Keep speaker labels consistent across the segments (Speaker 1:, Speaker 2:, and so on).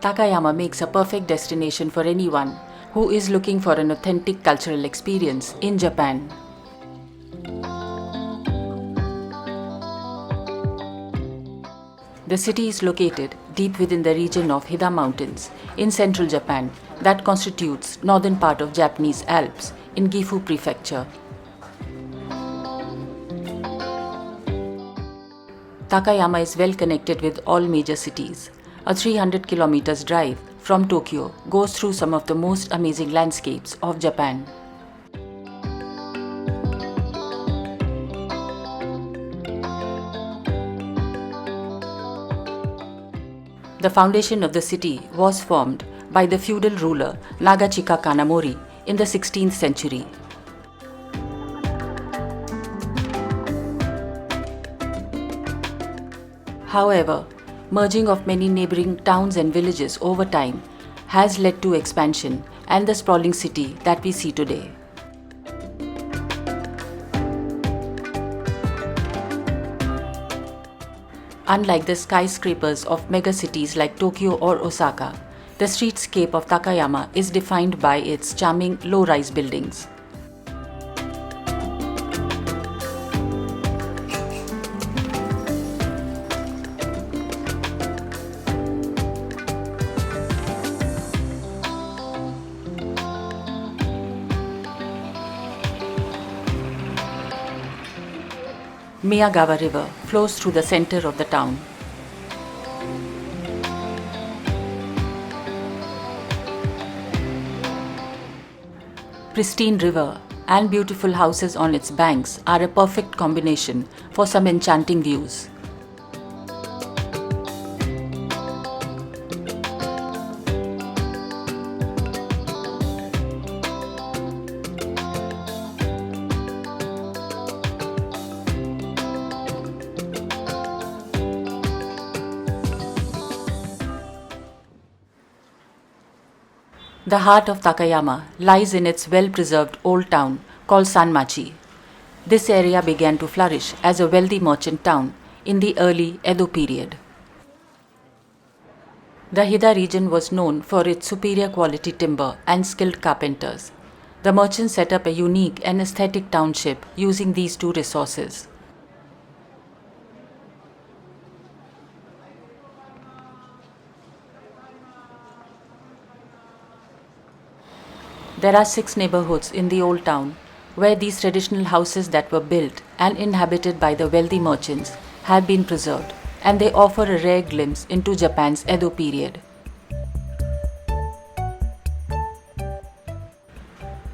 Speaker 1: Takayama makes a perfect destination for anyone who is looking for an authentic cultural experience in Japan. The city is located deep within the region of Hida Mountains in central Japan that constitutes northern part of Japanese Alps in Gifu prefecture. Takayama is well connected with all major cities. A 300 kilometers drive from Tokyo goes through some of the most amazing landscapes of Japan. The foundation of the city was formed by the feudal ruler Nagachika Kanamori in the 16th century. However, merging of many neighboring towns and villages over time has led to expansion and the sprawling city that we see today. Unlike the skyscrapers of megacities like Tokyo or Osaka, the streetscape of Takayama is defined by its charming low-rise buildings. Miyagawa River flows through the center of the town. Pristine river and beautiful houses on its banks are a perfect combination for some enchanting views. The heart of Takayama lies in its well-preserved old town called Sanmachi. This area began to flourish as a wealthy merchant town in the early Edo period. The Hida region was known for its superior quality timber and skilled carpenters. The merchants set up a unique and aesthetic township using these two resources. There are 6 neighborhoods in the old town where these traditional houses that were built and inhabited by the wealthy merchants have been preserved, and they offer a rare glimpse into Japan's Edo period.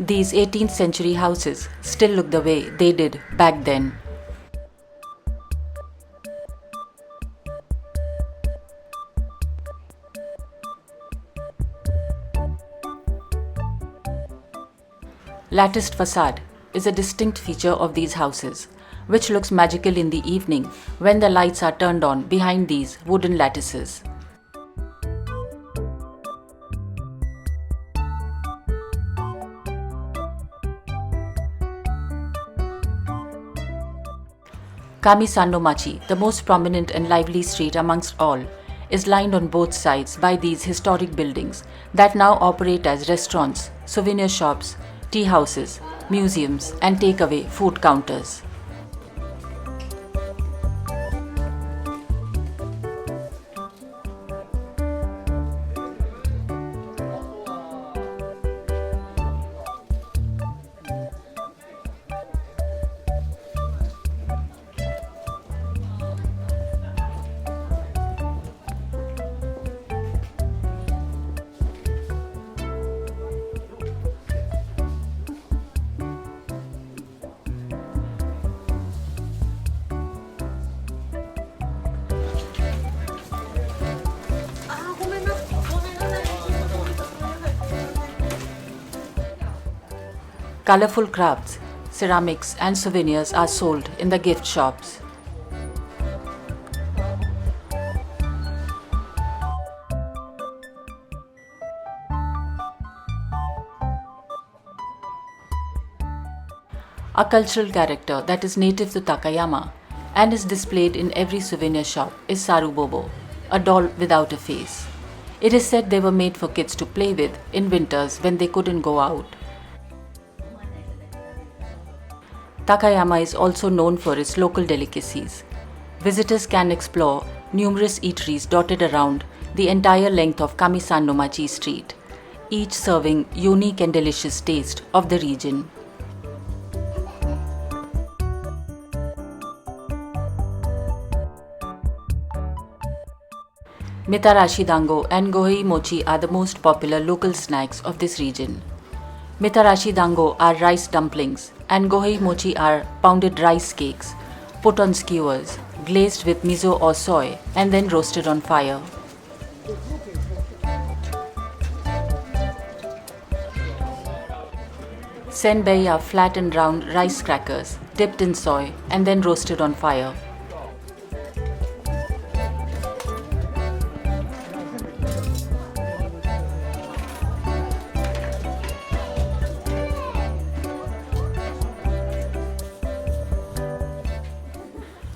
Speaker 1: These 18th century houses still look the way they did back then. Latticed facade is a distinct feature of these houses, which looks magical in the evening when the lights are turned on behind these wooden lattices. Kamisano-machi, the most prominent and lively street amongst all, is lined on both sides by these historic buildings that now operate as restaurants, souvenir shops, tea houses, museums, and takeaway food counters. Colorful crafts, ceramics, and souvenirs are sold in the gift shops. A cultural character that is native to Takayama and is displayed in every souvenir shop is Sarubobo, a doll without a face. It is said they were made for kids to play with in winters when they couldn't go out. Takayama is also known for its local delicacies. Visitors can explore numerous eateries dotted around the entire length of Kamisan no Machi Street, each serving unique and delicious taste of the region. Mitarashi dango and gohei mochi are the most popular local snacks of this region. Mitarashi dango are rice dumplings and gohei mochi are pounded rice cakes put on skewers, glazed with miso or soy and then roasted on fire. Senbei are flat and round rice crackers dipped in soy and then roasted on fire.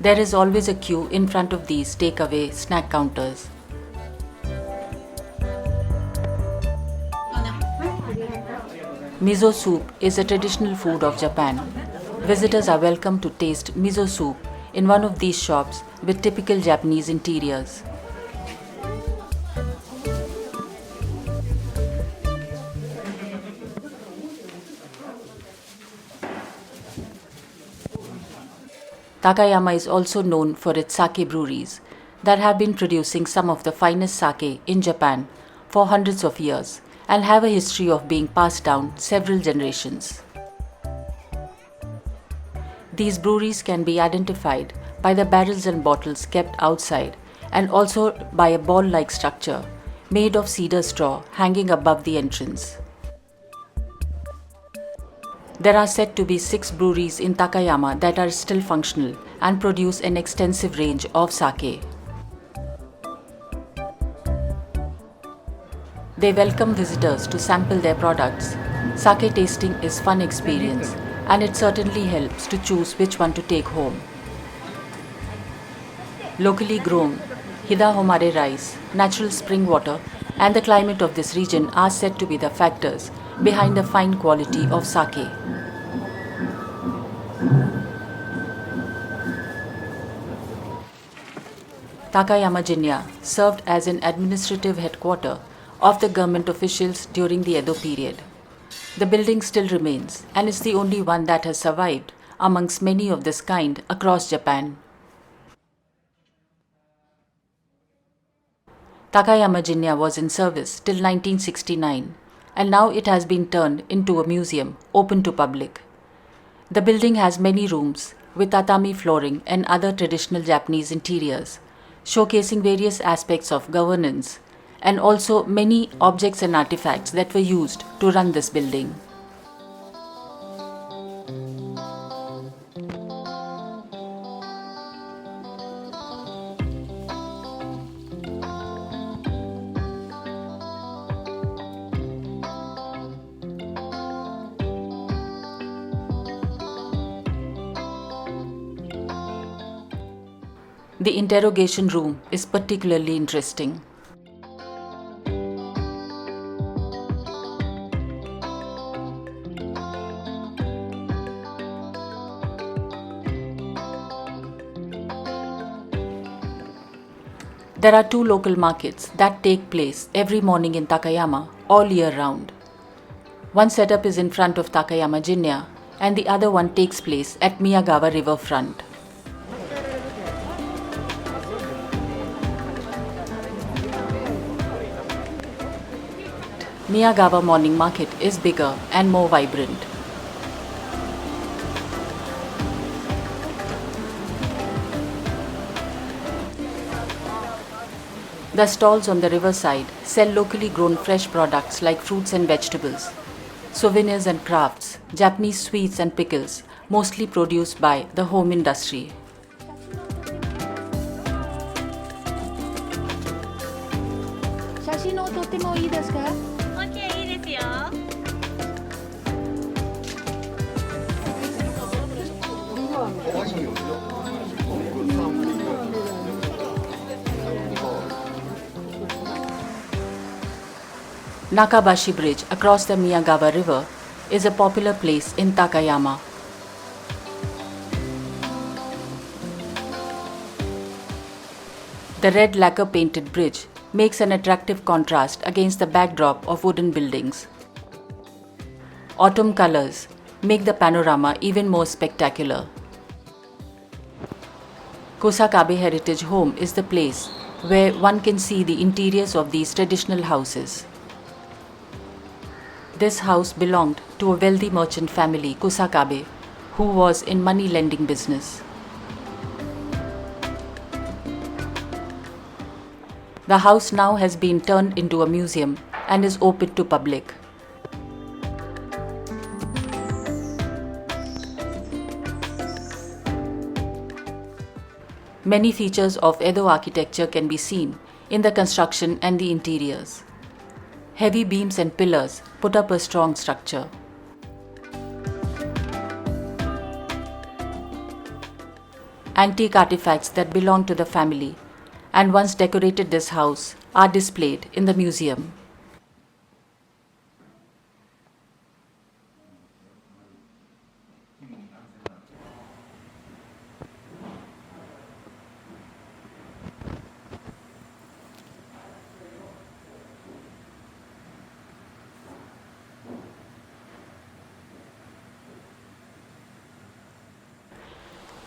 Speaker 1: There is always a queue in front of these takeaway snack counters. Miso soup is a traditional food of Japan. Visitors are welcome to taste miso soup in one of these shops with typical Japanese interiors. Takayama is also known for its sake breweries that have been producing some of the finest sake in Japan for hundreds of years and have a history of being passed down several generations. These breweries can be identified by the barrels and bottles kept outside and also by a ball-like structure made of cedar straw hanging above the entrance. There are said to be 6 breweries in Takayama that are still functional and produce an extensive range of sake. They welcome visitors to sample their products. Sake tasting is fun experience and it certainly helps to choose which one to take home. Locally grown Hida Homare rice, natural spring water and the climate of this region are said to be the factors behind the fine quality of sake. Takayama Jinya served as an administrative headquarters of the government officials during the Edo period. The building still remains and is the only one that has survived amongst many of this kind across Japan. Takayama Jinya was in service till 1969 and now it has been turned into a museum open to public. The building has many rooms with tatami flooring and other traditional Japanese interiors, showcasing various aspects of governance and also many objects and artifacts that were used to run this building. The interrogation room is particularly interesting. There are 2 local markets that take place every morning in Takayama all year round. One setup is in front of Takayama Jinya and the other one takes place at Miyagawa riverfront. Miyagawa morning market is bigger and more vibrant. The stalls on the riverside sell locally grown fresh products like fruits and vegetables, souvenirs and crafts, Japanese sweets and pickles, mostly produced by the home industry. Nakabashi Bridge across the Miyagawa River is a popular place in Takayama. The red lacquer painted bridge makes an attractive contrast against the backdrop of wooden buildings. Autumn colors make the panorama even more spectacular. Kusakabe Heritage Home is the place where one can see the interiors of these traditional houses. This house belonged to a wealthy merchant family, Kusakabe, who was in money lending business. The house now has been turned into a museum and is open to public. Many features of Edo architecture can be seen in the construction and the interiors. Heavy beams and pillars put up a strong structure. Antique artifacts that belong to the family and once decorated this house are displayed in the museum.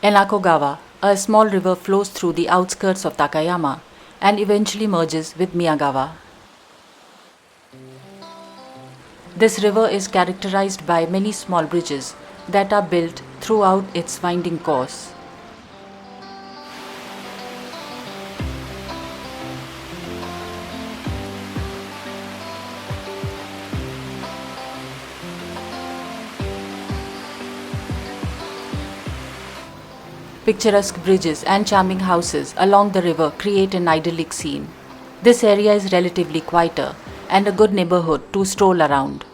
Speaker 1: Enakogawa, a small river, flows through the outskirts of Takayama and eventually merges with Miyagawa. This river is characterized by many small bridges that are built throughout its winding course. Picturesque bridges and charming houses along the river create an idyllic scene. This area is relatively quieter and a good neighborhood to stroll around.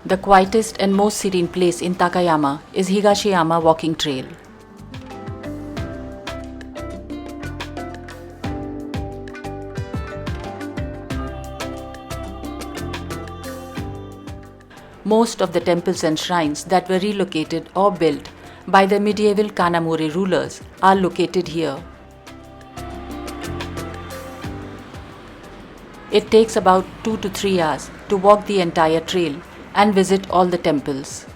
Speaker 1: The quietest and most serene place in Takayama is Higashiyama Walking Trail. Most of the temples and shrines that were relocated or built by the medieval Kanamori rulers are located here. It takes about 2 to 3 hours to walk the entire trail and visit all the temples.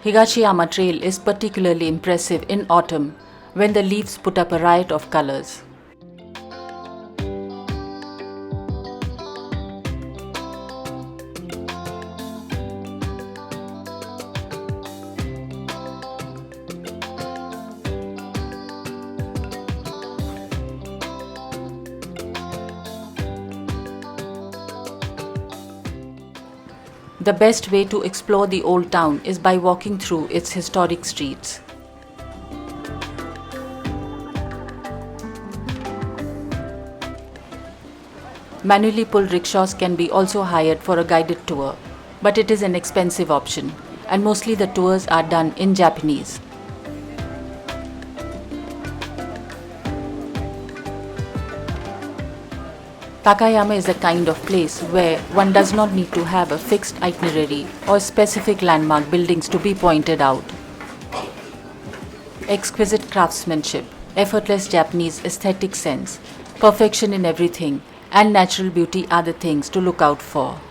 Speaker 1: Higashiyama Trail is particularly impressive in autumn when the leaves put up a riot of colors. The best way to explore the old town is by walking through its historic streets. Manually pulled rickshaws can be also hired for a guided tour, but it is an expensive option, and mostly the tours are done in Japanese. Takayama is a kind of place where one does not need to have a fixed itinerary or specific landmark buildings to be pointed out. Exquisite craftsmanship, effortless Japanese aesthetic sense, perfection in everything, and natural beauty are the things to look out for.